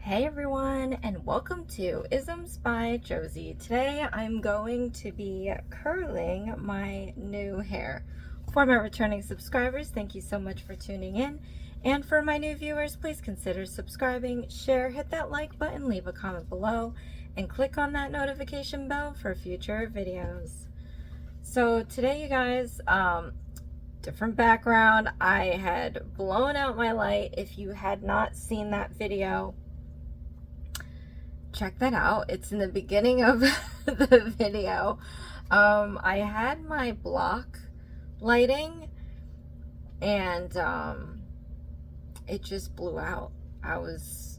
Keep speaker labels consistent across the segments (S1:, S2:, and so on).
S1: Hey everyone, and welcome to Isms by Josie. Today I'm going to be curling my new hair. For my returning subscribers, thank you so much for tuning in. And for my new viewers, please consider subscribing, share, hit that like button, leave a comment below, and click on that notification bell for future videos. So today, you guys, different background. I had blown out my light. If you had not seen that video, check that out. It's in the beginning of the video. I had my block lighting and it just blew out. I was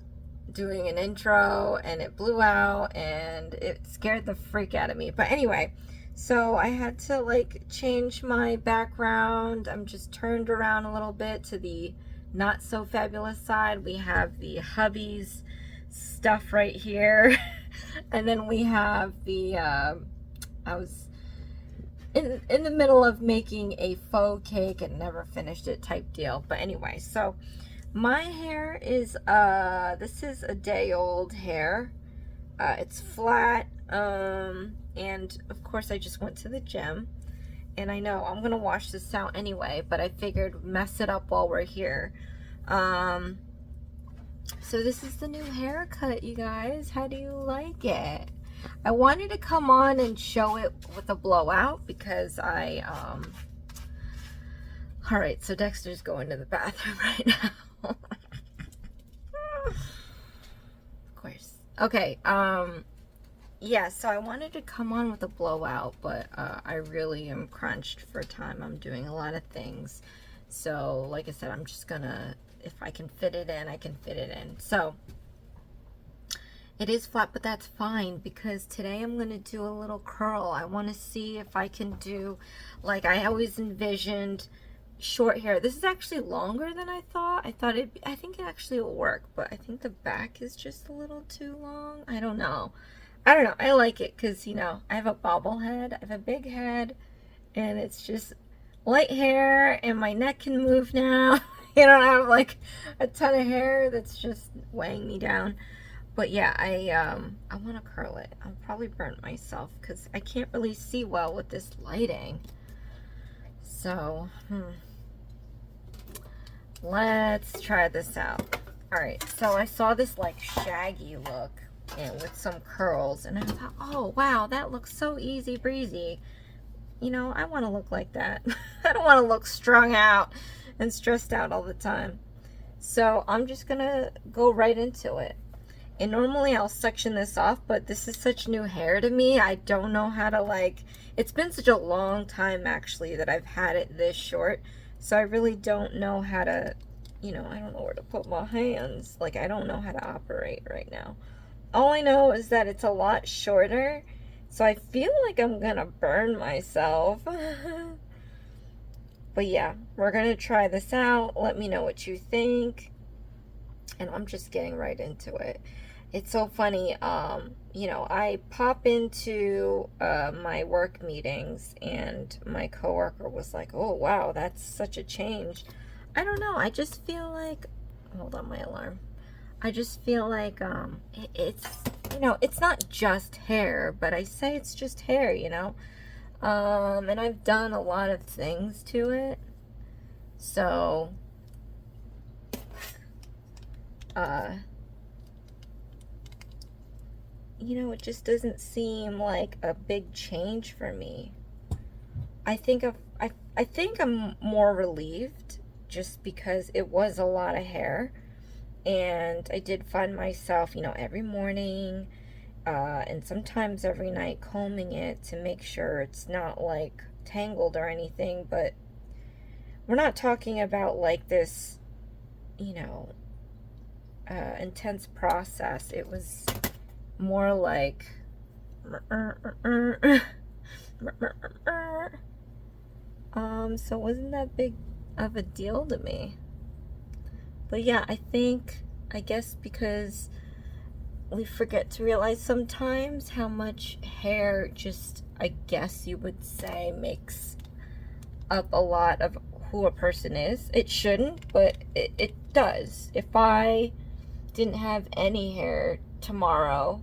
S1: doing an intro and it blew out and it scared the freak out of me. But anyway, so I had to like change my background. I'm just turned around a little bit to the not so fabulous side. We have the hubby's stuff right here and then we have the I was in the middle of making a faux cake and never finished it type deal. But anyway, so my hair is this is a day old hair. It's flat, and of course I just went to the gym, and I know I'm gonna wash this out anyway, but I figured mess it up while we're here. So this is the new haircut, you guys. How do you like it? I wanted to come on and show it with a blowout because I, all right, so Dexter's going to the bathroom right now. Of course. Okay, yeah, so I wanted to come on with a blowout, but I really am crunched for time. I'm doing a lot of things. So, like I said, I'm just gonna, if I can fit it in, I can fit it in. So it is flat, but that's fine because today I'm going to do a little curl. I want to see if I can do, like I always envisioned, short hair. This is actually longer than I thought. I think it actually will work, but I think the back is just a little too long. I don't know. I like it because, you know, I have a bobble head. I have a big head and it's just light hair and my neck can move now. You don't have like a ton of hair that's just weighing me down. But yeah, I want to curl it. I'll probably burn myself because I can't really see well with this lighting. So, let's try this out. All right, so I saw this like shaggy look and with some curls, and I thought, oh wow, that looks so easy breezy. You know, I want to look like that. I don't want to look strung out and stressed out all the time. So I'm just gonna go right into it. And normally I'll section this off, but this is such new hair to me. I don't know how to, like, it's been such a long time actually that I've had it this short. So I really don't know how to, you know, I don't know where to put my hands. Like, I don't know how to operate right now. All I know is that it's a lot shorter. So I feel like I'm gonna burn myself. But yeah, we're gonna try this out. Let me know what you think. And I'm just getting right into it. It's so funny, you know, I pop into my work meetings and my coworker was like, oh wow, that's such a change. I don't know, I just feel like, hold on, my alarm. I just feel like it's, you know, it's not just hair, but I say it's just hair, you know. And I've done a lot of things to it. So, you know, it just doesn't seem like a big change for me. I think I'm more relieved just because it was a lot of hair. And I did find myself, you know, every morning and sometimes every night combing it to make sure it's not like tangled or anything. But we're not talking about like this, you know, intense process. It was more like so it wasn't that big of a deal to me. But yeah, I guess because we forget to realize sometimes how much hair just, I guess you would say, makes up a lot of who a person is. It shouldn't, but it does. If I didn't have any hair tomorrow,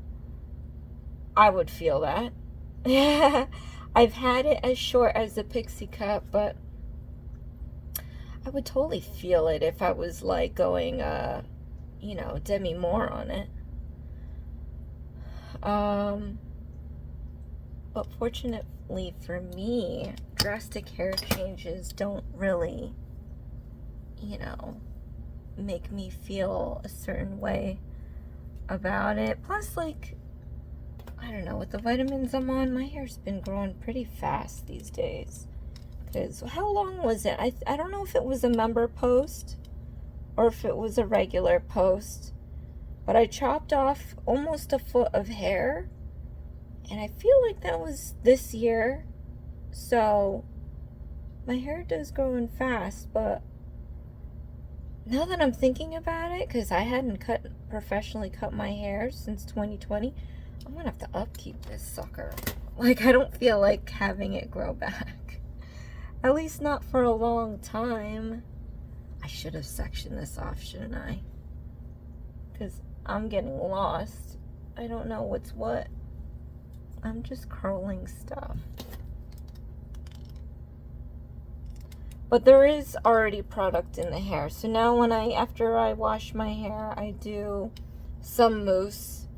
S1: I would feel that. I've had it as short as the pixie cut, but I would totally feel it if I was like going, you know, Demi Moore on it. But fortunately for me, drastic hair changes don't really, you know, make me feel a certain way about it. Plus, like, I don't know, with the vitamins I'm on, my hair's been growing pretty fast these days. Because how long was it? I don't know if it was a member post or if it was a regular post, but I chopped off almost a foot of hair, and I feel like that was this year. So my hair does growing fast, but now that I'm thinking about it, because I hadn't professionally cut my hair since 2020, I'm gonna have to upkeep this sucker. Like, I don't feel like having it grow back. At least not for a long time. I should have sectioned this off, shouldn't I? Because I'm getting lost. I don't know what's what. I'm just curling stuff. But there is already product in the hair. So now after I wash my hair, I do some mousse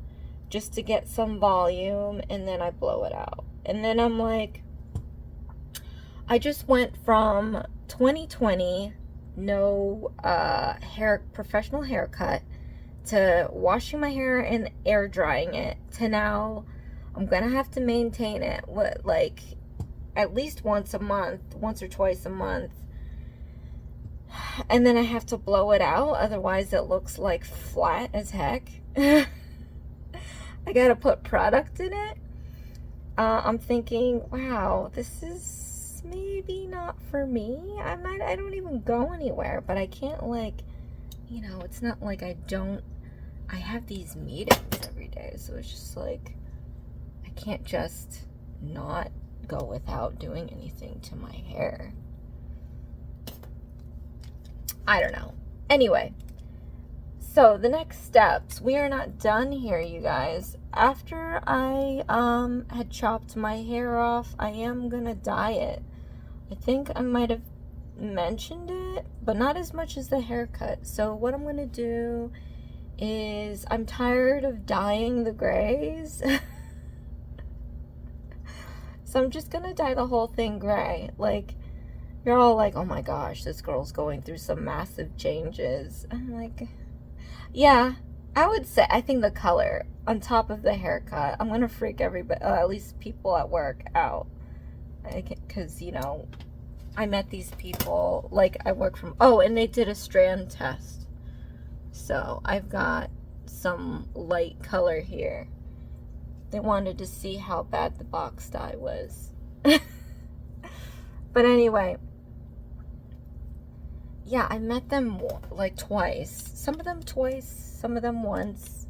S1: just to get some volume, and then I blow it out. And then I'm like, I just went from 2020, no professional haircut, to washing my hair and air drying it, to now I'm gonna have to maintain it like at least once or twice a month, and then I have to blow it out, otherwise it looks like flat as heck. I gotta put product in it. I'm thinking, wow, this is maybe not for me. I don't even go anywhere, but I can't, like, you know, it's not like I have these meetings every day, so it's just like, I can't just not go without doing anything to my hair. I don't know. Anyway, so the next steps, we are not done here, you guys. After I had chopped my hair off, I am gonna dye it. I think I might have mentioned it, but not as much as the haircut. So what I'm gonna do is, I'm tired of dyeing the grays. So I'm just gonna dye the whole thing gray. Like, you're all like, oh my gosh, this girl's going through some massive changes. I'm like, yeah, I would say, I think the color on top of the haircut, I'm gonna freak everybody, at least people at work, out. Because, you know, I met these people, like, I work from, oh, and they did a strand test. So I've got some light color here. They wanted to see how bad the box dye was. But anyway, yeah, I met them like twice. Some of them twice, some of them once.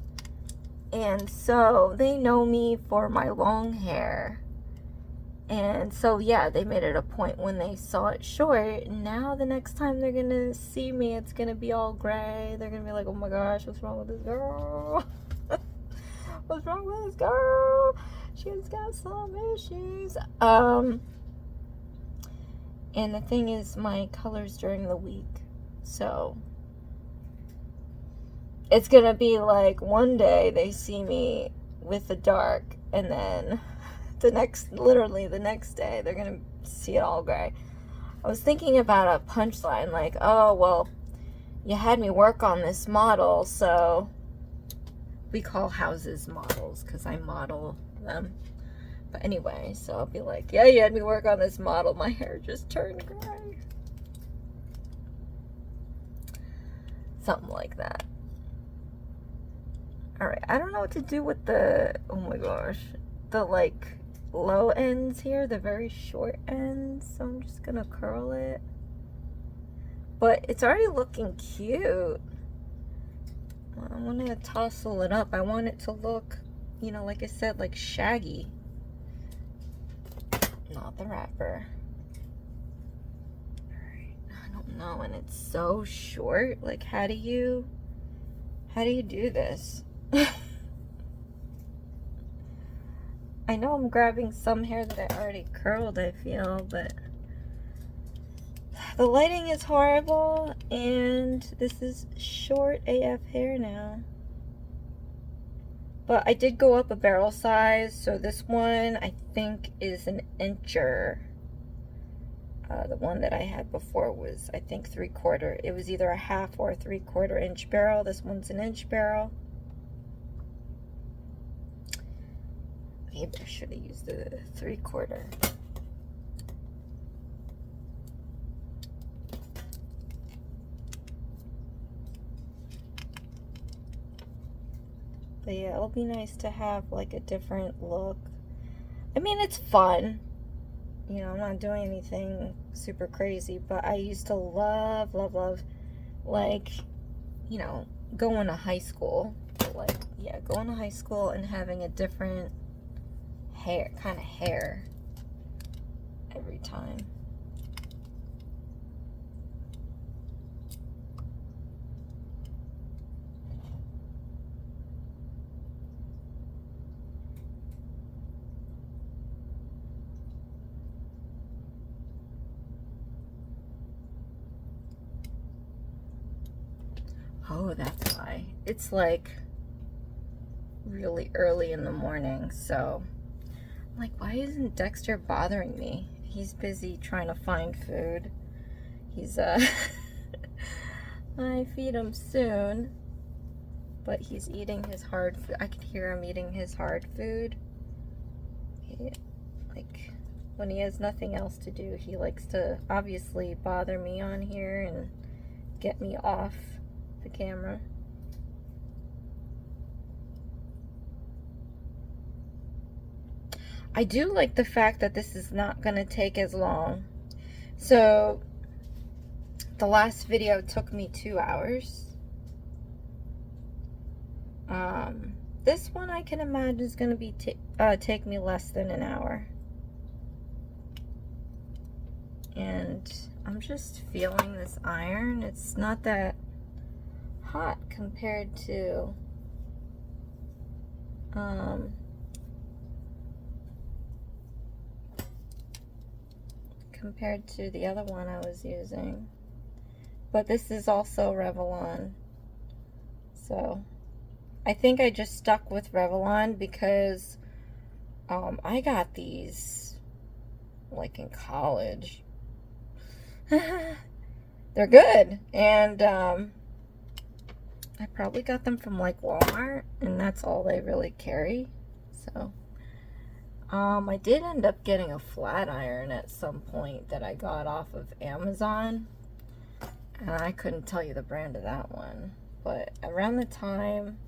S1: And so they know me for my long hair. And so, yeah, they made it a point when they saw it short. Now the next time they're going to see me, it's going to be all gray. They're going to be like, oh my gosh, what's wrong with this girl? What's wrong with this girl? She's got some issues. And the thing is, my colors during the week. So it's going to be like one day they see me with the dark, and then literally the next day, they're going to see it all gray. I was thinking about a punchline, like, oh, well, you had me work on this model, so we call houses models because I model them. But anyway, so I'll be like, yeah, you had me work on this model. My hair just turned gray. Something like that. Alright, I don't know what to do with the, oh my gosh, the like low ends here, the very short ends. So I'm just gonna curl it. But it's already looking cute. I'm gonna tousle it up. I want it to look, you know, like I said, like shaggy. Not the wrapper. Alright, I don't know, and it's so short. Like, how do you How do you do this? I know I'm grabbing some hair that I already curled, I feel, but the lighting is horrible, and this is short AF hair now. But I did go up a barrel size, so this one I think is an incher. The one that I had before was, I think, 3/4. It was either a 1/2 or a 3/4 inch barrel. This one's an inch barrel. Maybe I should have used the 3/4. But yeah, it'll be nice to have like a different look. I mean, it's fun. You know, I'm not doing anything super crazy, but I used to love, like, you know, going to high school. Like, yeah, going to high school and having a different kind of hair every time. Oh, that's why. It's like really early in the morning, so I'm like, why isn't Dexter bothering me? He's busy trying to find food. He's I feed him soon, but he's eating his hard food. I can hear him eating his hard food. Like, when he has nothing else to do, he likes to obviously bother me on here and get me off the camera. I do like the fact that this is not going to take as long. So the last video took me 2 hours. This one I can imagine is going to be take me less than an hour. And I'm just feeling this iron. It's not that hot compared to the other one I was using. But this is also Revlon. So I think I just stuck with Revlon because I got these like in college. They're good, and I probably got them from like Walmart, and that's all they really carry. So I did end up getting a flat iron at some point that I got off of Amazon, and I couldn't tell you the brand of that one. But around the time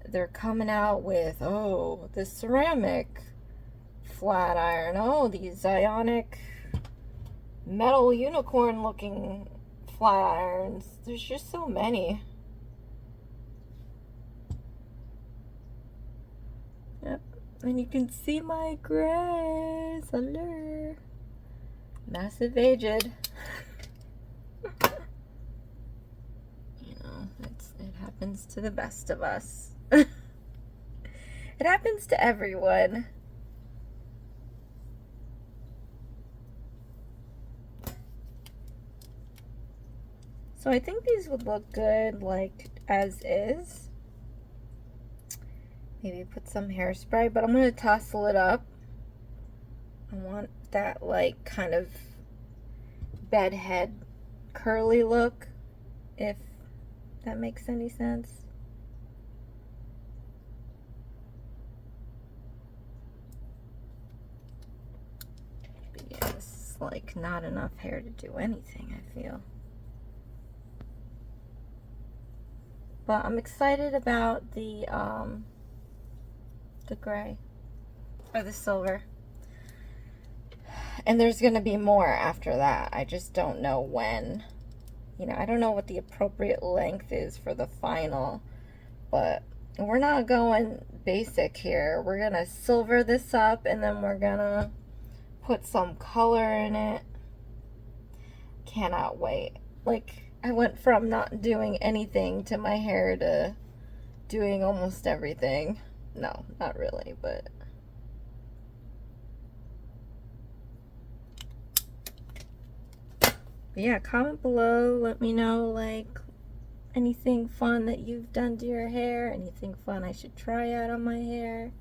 S1: they're coming out with, oh, the ceramic flat iron, oh, these ionic metal unicorn looking flat irons. There's just so many. Yep, and you can see my grass. Hello. Massive aged. You know, it happens to the best of us. It happens to everyone. So I think these would look good like as is. Maybe put some hairspray, but I'm going to tussle it up. I want that like kind of bedhead curly look, if that makes any sense. But yeah, this is like not enough hair to do anything, I feel. But I'm excited about the gray or the silver. And there's going to be more after that. I just don't know when. You know, I don't know what the appropriate length is for the final. But we're not going basic here. We're going to silver this up, and then we're going to put some color in it. Cannot wait. Like, I went from not doing anything to my hair to doing almost everything. No, not really, but yeah, comment below. Let me know, like, anything fun that you've done to your hair, anything fun I should try out on my hair.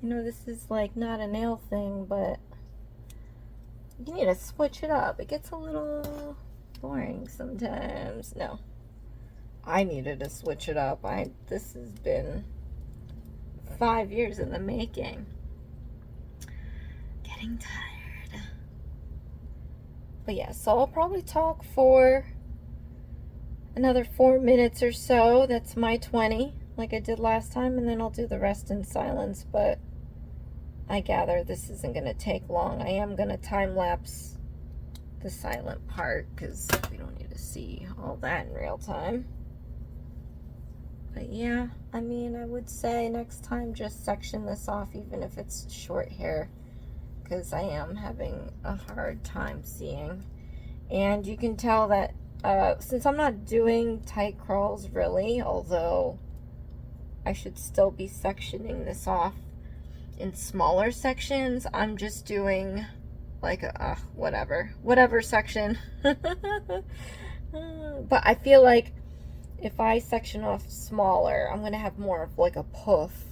S1: You know, this is like not a nail thing, but you need to switch it up. It gets a little boring sometimes. No, I needed to switch it up. This has been 5 years in the making. Getting tired. But yeah, so I'll probably talk for another 4 minutes or so. That's my 20, like I did last time, and then I'll do the rest in silence. But I gather this isn't going to take long. I am going to time-lapse the silent part because we don't need to see all that in real time. But yeah, I mean, I would say next time just section this off, even if it's short hair, because I am having a hard time seeing. And you can tell that since I'm not doing tight curls really, although I should still be sectioning this off in smaller sections, I'm just doing like a whatever section. But I feel like if I section off smaller, I'm gonna have more of like a poof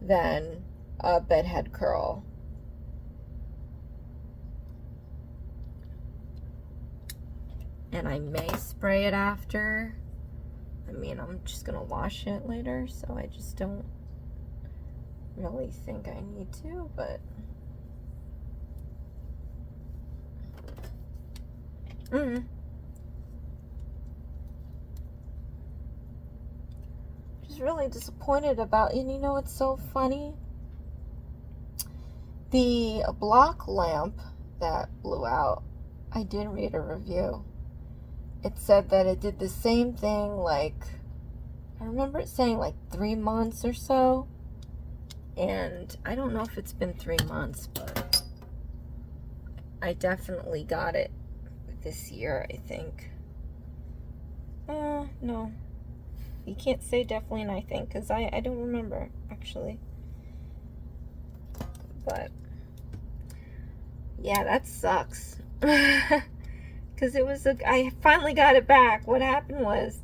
S1: than a bedhead curl. And I may spray it after. I mean, I'm just gonna wash it later, so I just don't really think I need to, but just really disappointed about it. And you know what's so funny? The block lamp that blew out, I did read a review. It said that it did the same thing, like, I remember it saying like 3 months or so. And I don't know if it's been 3 months, but I definitely got it this year, I think. No. You can't say definitely and I think, because I don't remember, actually. But, yeah, that sucks. Because I finally got it back. What happened was,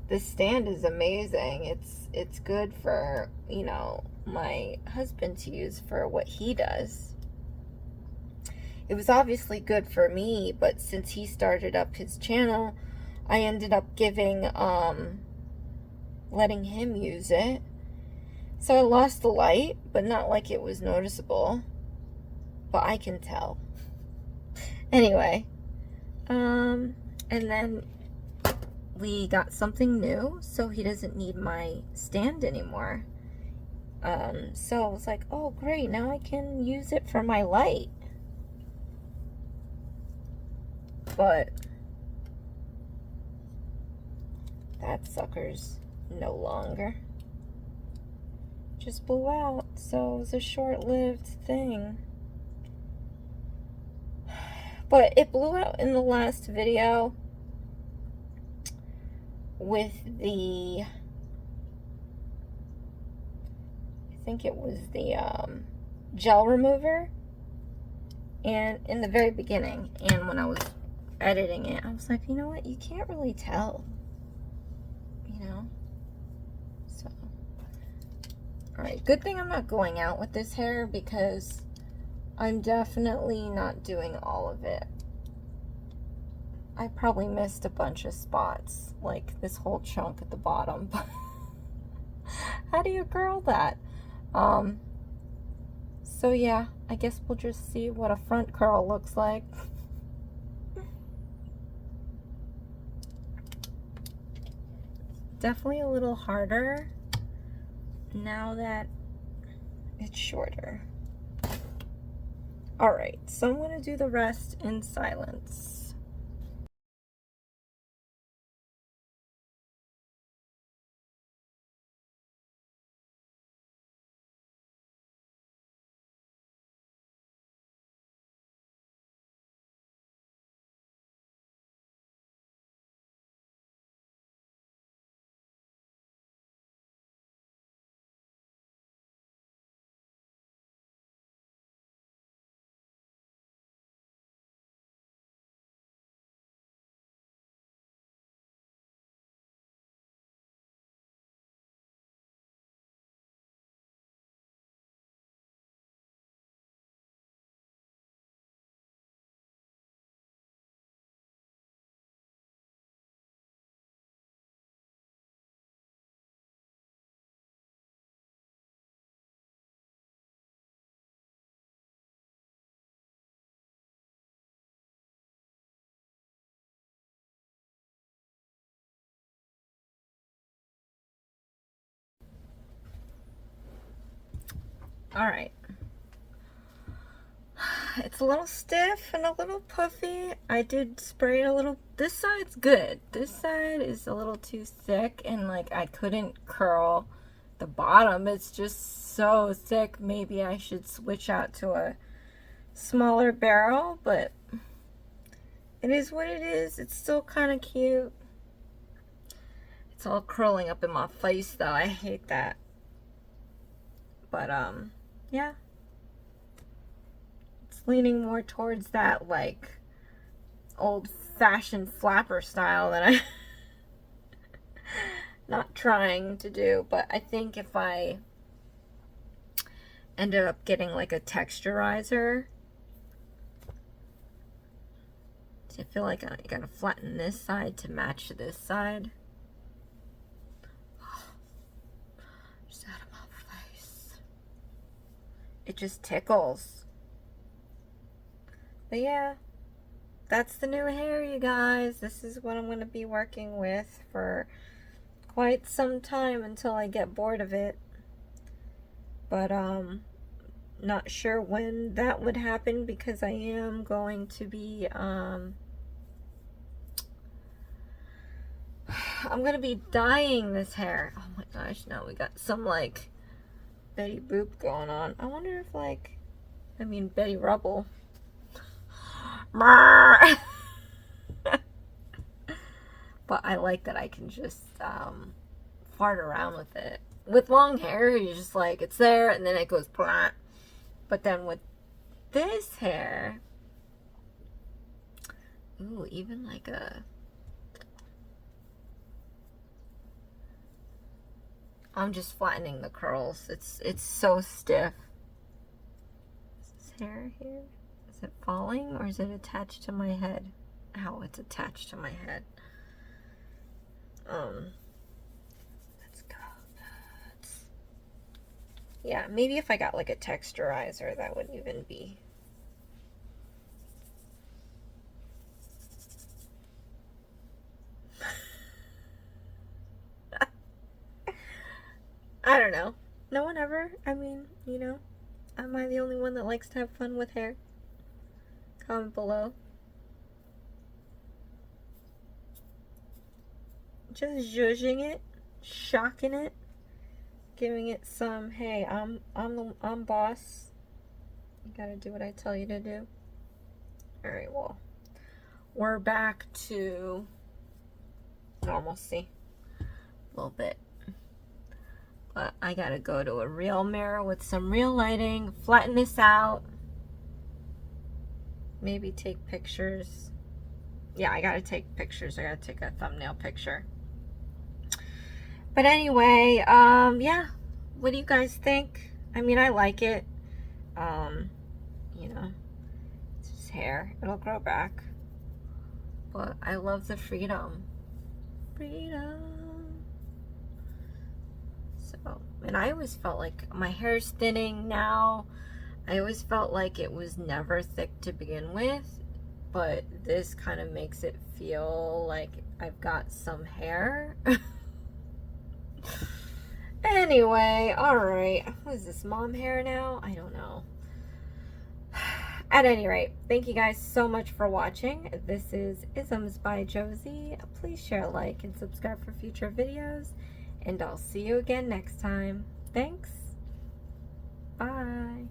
S1: the stand is amazing. It's good for, you know, my husband to use for what he does. It was obviously good for me, but since he started up his channel, I ended up letting him use it. So I lost the light, but not like it was noticeable. But I can tell. Anyway, and then we got something new, so he doesn't need my stand anymore. So I was like, oh great, now I can use it for my light. But that sucker's no longer. Just blew out, so it was a short-lived thing. But it blew out in the last video with the, I think it was the gel remover, and in the very beginning, and when I was editing it, I was like, you know what, you can't really tell, you know. So alright, good thing I'm not going out with this hair, because I'm definitely not doing all of it. I probably missed a bunch of spots, like this whole chunk at the bottom. How do you curl that? So yeah, I guess we'll just see what a front curl looks like. Definitely a little harder now that it's shorter. Alright, so I'm going to do the rest in silence. All right. It's a little stiff and a little puffy. I did spray it a little. This side's good. This side is a little too thick, and like I couldn't curl the bottom. It's just so thick. Maybe I should switch out to a smaller barrel, but it is what it is. It's still kind of cute. It's all curling up in my face though. I hate that. But yeah. Leaning more towards that like old-fashioned flapper style that I not trying to do, but I think if I ended up getting like a texturizer, so I feel like I gotta flatten this side to match this side. Just out of my face. It just tickles. But yeah, that's the new hair, you guys. This is what I'm going to be working with for quite some time until I get bored of it. But not sure when that would happen, because I am going to be I'm going to be dyeing this hair. Oh my gosh, now we got some like Betty Boop going on. I wonder if like, I mean Betty Rubble. But I like that I can just fart around with it. With long hair, you're just like, it's there, and then it goes blah. But then with this hair, ooh, even like a, I'm just flattening the curls. It's so stiff. Is this hair here? Is it falling, or is it attached to my head? Ow, it's attached to my head. Let's go. Yeah, maybe if I got like a texturizer, that would even be. I don't know. No one ever, I mean, you know, am I the only one that likes to have fun with hair? Comment below. Just zhuzhing it, shocking it, giving it some, hey, I'm boss. You gotta do what I tell you to do. Alright, well, we're back to normalcy a little bit. But I gotta go to a real mirror with some real lighting, flatten this out. Maybe take pictures. Yeah, I gotta take pictures. I gotta take a thumbnail picture. But anyway, yeah. What do you guys think? I mean, I like it. You know, it's just hair. It'll grow back. But I love the freedom. Freedom. So, and I always felt like my hair's thinning now. I always felt like it was never thick to begin with, but this kind of makes it feel like I've got some hair. Anyway, alright. What is this, mom hair now? I don't know. At any rate, thank you guys so much for watching. This is Isms by Josie. Please share, like, and subscribe for future videos, and I'll see you again next time. Thanks. Bye.